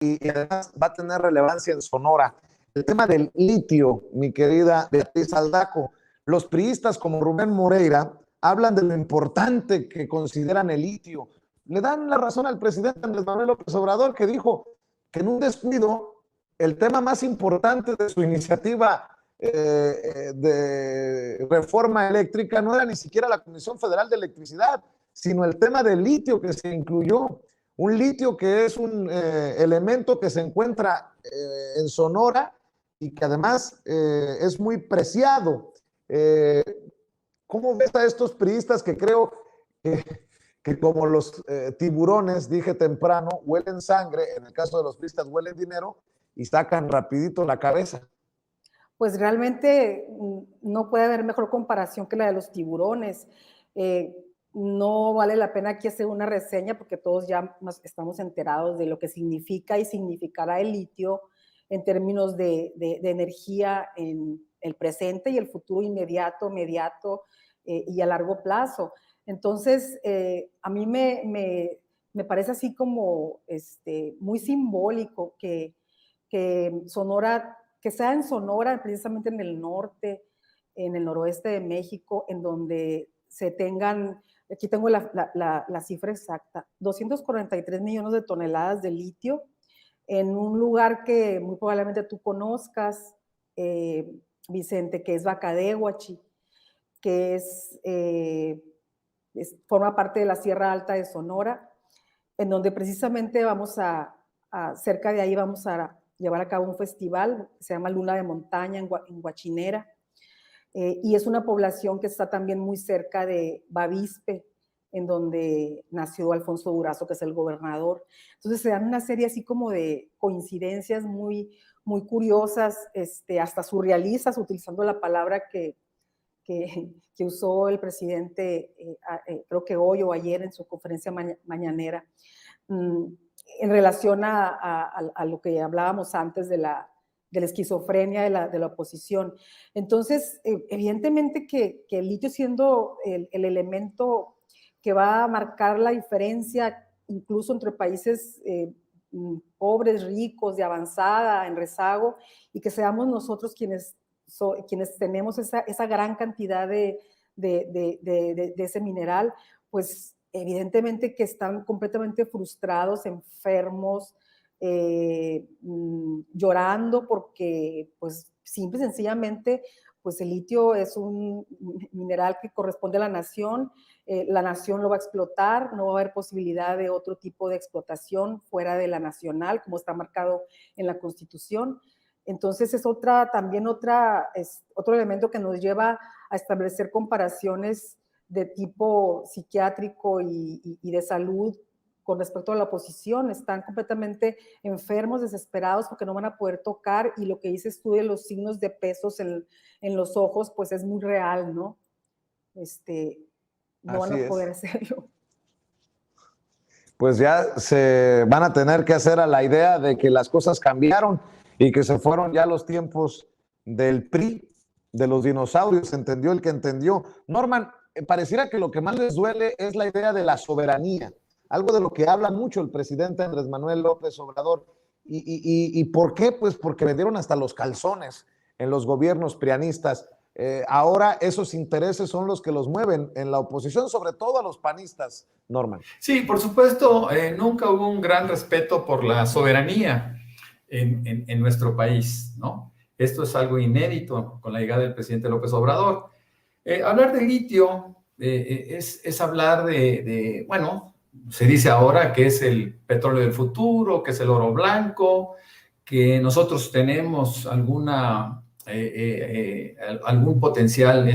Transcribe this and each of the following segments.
y además va a tener relevancia en Sonora. El tema del litio, mi querida Beatriz Aldaco, los priistas como Rubén Moreira hablan de lo importante que consideran el litio. Le dan la razón al presidente Andrés Manuel López Obrador, que dijo que en un descuido el tema más importante de su iniciativa de reforma eléctrica no era ni siquiera la Comisión Federal de Electricidad, sino el tema del litio que se incluyó. Un litio que es un elemento que se encuentra en Sonora y que además es muy preciado. ¿Cómo ves a estos priistas que creo que como los tiburones, dije temprano, huelen sangre, en el caso de los priistas huelen dinero y sacan rapidito la cabeza? Pues realmente no puede haber mejor comparación que la de los tiburones. No vale la pena aquí hacer una reseña porque todos ya estamos enterados de lo que significa y significará el litio en términos de energía en el presente y el futuro inmediato, mediato y a largo plazo. Entonces, a mí me parece así como muy simbólico que Sonora, que sea en Sonora, precisamente en el norte, en el noroeste de México, en donde se tengan, aquí tengo la cifra exacta, 243 millones de toneladas de litio en un lugar que muy probablemente tú conozcas, Vicente, que es Bacadehuachi, que forma parte de la Sierra Alta de Sonora, en donde precisamente cerca de ahí vamos a llevar a cabo un festival que se llama Luna de Montaña en Huachinera, y es una población que está también muy cerca de Bavispe, en donde nació Alfonso Durazo, que es el gobernador. Entonces se dan una serie así como de coincidencias muy, muy curiosas, hasta surrealistas, utilizando la palabra que usó el presidente, creo que hoy o ayer en su conferencia mañanera, en relación a lo que hablábamos antes de la esquizofrenia de la oposición. Entonces, evidentemente que el litio, siendo el elemento que va a marcar la diferencia incluso entre países pobres, ricos, de avanzada, en rezago, y que seamos nosotros quienes tenemos esa gran cantidad de ese mineral, pues evidentemente que están completamente frustrados, enfermos, llorando porque pues simple y sencillamente pues el litio es un mineral que corresponde a la nación lo va a explotar, no va a haber posibilidad de otro tipo de explotación fuera de la nacional, como está marcado en la Constitución. Entonces es otro elemento que nos lleva a establecer comparaciones de tipo psiquiátrico y de salud con respecto a la oposición. Están completamente enfermos, desesperados porque no van a poder tocar, y lo que dices tú de los signos de pesos en los ojos, pues es muy real, ¿no? No van a poder hacerlo. Pues ya se van a tener que hacer a la idea de que las cosas cambiaron y que se fueron ya los tiempos del PRI, de los dinosaurios, entendió el que entendió. Norman, pareciera que lo que más les duele es la idea de la soberanía, algo de lo que habla mucho el presidente Andrés Manuel López Obrador. ¿Y por qué? Pues porque vendieron hasta los calzones en los gobiernos prianistas. Ahora esos intereses son los que los mueven en la oposición, sobre todo a los panistas, Norman. Sí, por supuesto, nunca hubo un gran respeto por la soberanía en nuestro país, ¿no? Esto es algo inédito con la llegada del presidente López Obrador. Hablar de litio es hablar bueno, se dice ahora que es el petróleo del futuro, que es el oro blanco, que nosotros tenemos algún potencial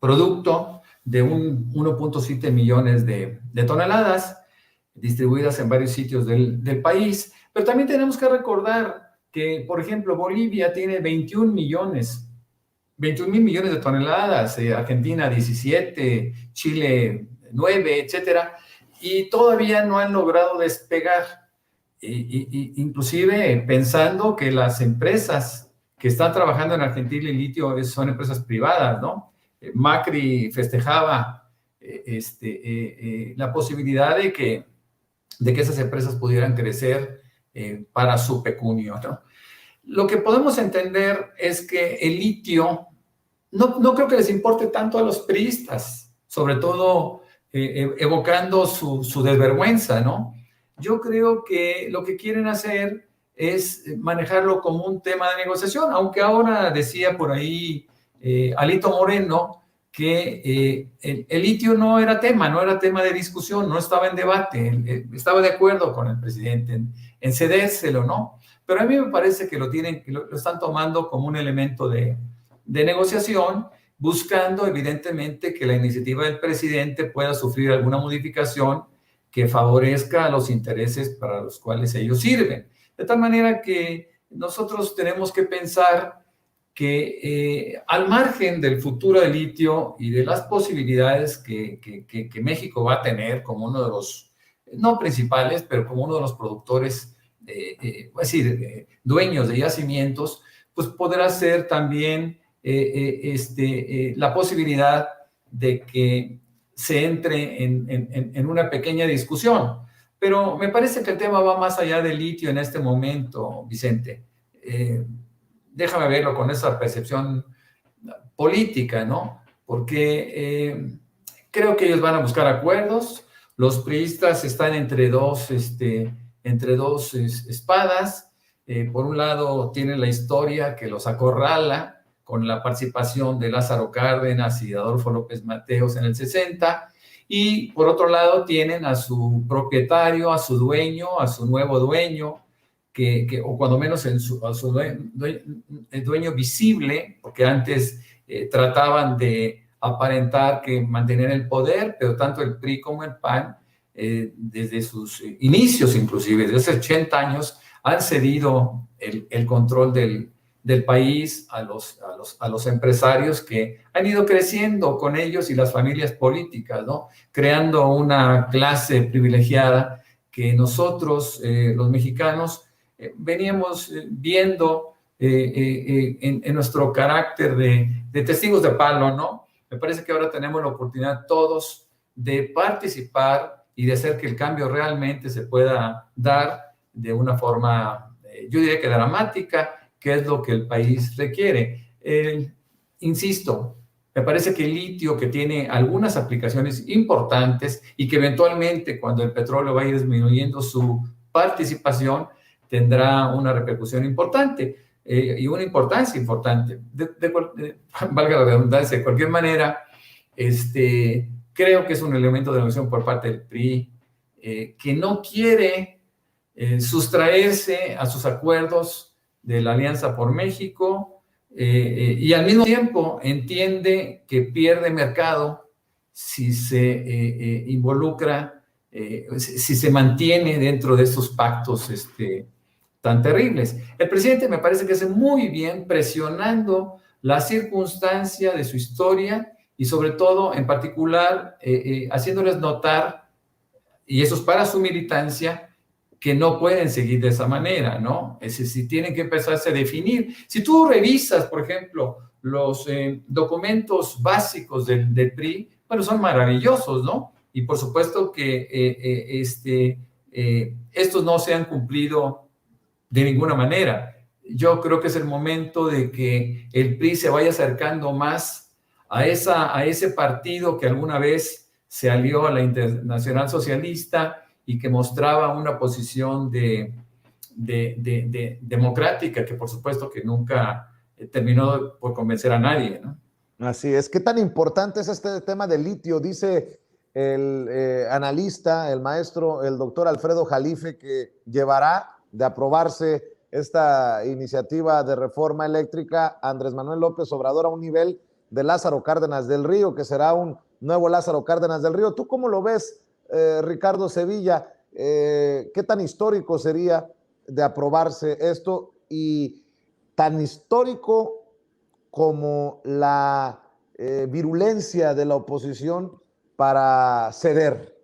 producto de 1.7 millones de toneladas distribuidas en varios sitios del país. Pero también tenemos que recordar que, por ejemplo, Bolivia tiene 21 mil millones de toneladas, Argentina 17, Chile 9, etcétera, y todavía no han logrado despegar. Inclusive pensando que las empresas que están trabajando en Argentina en litio son empresas privadas, ¿no? Macri festejaba la posibilidad de que de que esas empresas pudieran crecer para su pecunio, ¿no? Lo que podemos entender es que el litio no creo que les importe tanto a los priistas, sobre todo evocando su desvergüenza, ¿no? Yo creo que lo que quieren hacer es manejarlo como un tema de negociación, aunque ahora decía por ahí Alito Moreno que el litio no era tema de discusión, no estaba en debate, estaba de acuerdo con el presidente en cedérselo, ¿no? Pero a mí me parece que lo están tomando como un elemento de negociación, buscando evidentemente que la iniciativa del presidente pueda sufrir alguna modificación que favorezca a los intereses para los cuales ellos sirven. De tal manera que nosotros tenemos que pensar que al margen del futuro del litio y de las posibilidades que México va a tener como uno de los, no principales, pero como uno de los productores, es decir, dueños de yacimientos, pues podrá ser también la posibilidad de que se entre en una pequeña discusión. Pero me parece que el tema va más allá del litio en este momento, Vicente. Déjame verlo con esa percepción política, ¿no? Porque creo que ellos van a buscar acuerdos. Los priistas están entre dos espadas. Por un lado, tienen la historia que los acorrala con la participación de Lázaro Cárdenas y Adolfo López Mateos en el 60, y por otro lado tienen a su propietario, a su dueño, a su nuevo dueño, o cuando menos a su dueño visible, porque antes trataban de aparentar que mantenían el poder, pero tanto el PRI como el PAN, desde sus inicios inclusive, desde hace 80 años, han cedido el control del país a los empresarios que han ido creciendo con ellos y las familias políticas, ¿no? Creando una clase privilegiada que nosotros, los mexicanos, veníamos viendo en nuestro carácter de testigos de palo, ¿no? Me parece que ahora tenemos la oportunidad todos de participar y de hacer que el cambio realmente se pueda dar de una forma, yo diría que dramática, que es lo que el país requiere. Insisto, me parece que el litio, que tiene algunas aplicaciones importantes y que eventualmente cuando el petróleo va a ir disminuyendo su participación, tendrá una repercusión importante y una importancia importante. Valga la redundancia, de cualquier manera, creo que es un elemento de negociación por parte del PRI que no quiere sustraerse a sus acuerdos de la Alianza por México y al mismo tiempo entiende que pierde mercado si se involucra, si se mantiene dentro de estos pactos tan terribles. El presidente me parece que hace muy bien presionando la circunstancia de su historia y sobre todo, en particular, haciéndoles notar, y eso es para su militancia, que no pueden seguir de esa manera, ¿no? Es decir, tienen que empezarse a definir. Si tú revisas, por ejemplo, los documentos básicos del PRI, bueno, son maravillosos, ¿no? Y por supuesto que estos no se han cumplido de ninguna manera. Yo creo que es el momento de que el PRI se vaya acercando más a ese partido que alguna vez se alió a la Internacional Socialista y que mostraba una posición democrática que por supuesto que nunca terminó por convencer a nadie, ¿no? Así es. ¿Qué tan importante es este tema del litio? Dice el analista, el maestro, el doctor Alfredo Jalife, que llevará de aprobarse esta iniciativa de reforma eléctrica Andrés Manuel López Obrador a un nivel de Lázaro Cárdenas del Río, que será un nuevo Lázaro Cárdenas del Río. ¿Tú cómo lo ves, Ricardo Sevilla? ¿Qué tan histórico sería de aprobarse esto y tan histórico como la virulencia de la oposición para ceder,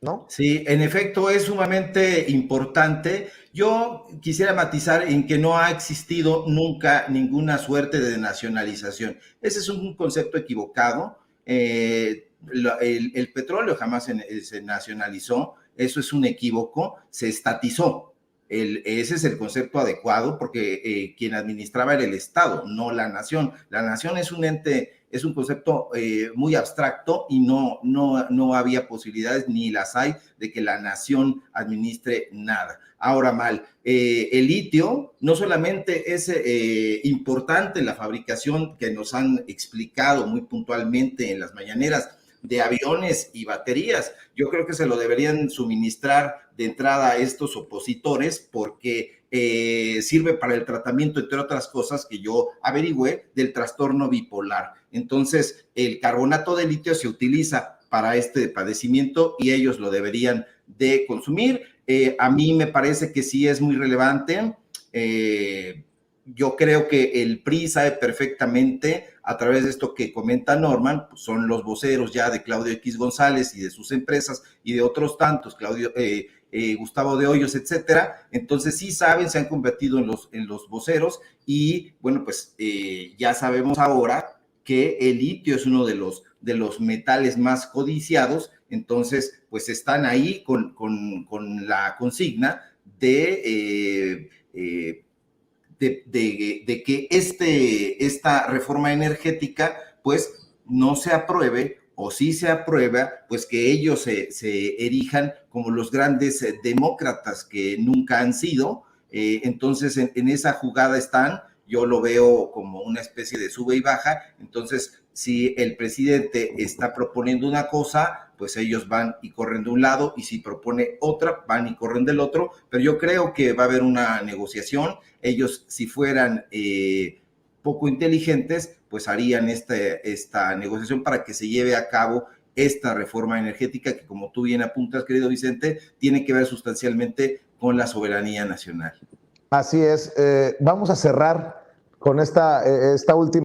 ¿no? Sí, en efecto es sumamente importante. Yo quisiera matizar en que no ha existido nunca ninguna suerte de nacionalización. Ese es un concepto equivocado. El petróleo jamás se nacionalizó. eso es un equívoco, se estatizó. Ese es el concepto adecuado porque quien administraba era el Estado, no la nación. La nación es un ente, es un concepto muy abstracto y no había posibilidades, ni las hay, de que la nación administre nada. Ahora mal, el litio no solamente es importante en la fabricación que nos han explicado muy puntualmente en las mañaneras, de aviones y baterías. Yo creo que se lo deberían suministrar de entrada a estos opositores porque sirve para el tratamiento, entre otras cosas que yo averigüé, del trastorno bipolar. Entonces, el carbonato de litio se utiliza para este padecimiento y ellos lo deberían de consumir. A mí me parece que sí es muy relevante. Yo creo que el PRI sabe perfectamente, a través de esto que comenta Norman, pues son los voceros ya de Claudio X González y de sus empresas y de otros tantos, Gustavo de Hoyos, etcétera. Entonces sí saben, se han convertido en los voceros y bueno, pues ya sabemos ahora que el litio es uno de los metales más codiciados. Entonces pues están ahí con la consigna de que esta reforma energética pues no se apruebe, o si se aprueba, pues que ellos se erijan como los grandes demócratas que nunca han sido. Entonces en esa jugada están. Yo lo veo como una especie de sube y baja. Entonces, si el presidente está proponiendo una cosa, pues ellos van y corren de un lado, y si propone otra, van y corren del otro. Pero yo creo que va a haber una negociación. Ellos, si fueran poco inteligentes, pues harían esta negociación para que se lleve a cabo esta reforma energética que, como tú bien apuntas, querido Vicente, tiene que ver sustancialmente con la soberanía nacional. Así es. Vamos a cerrar con esta última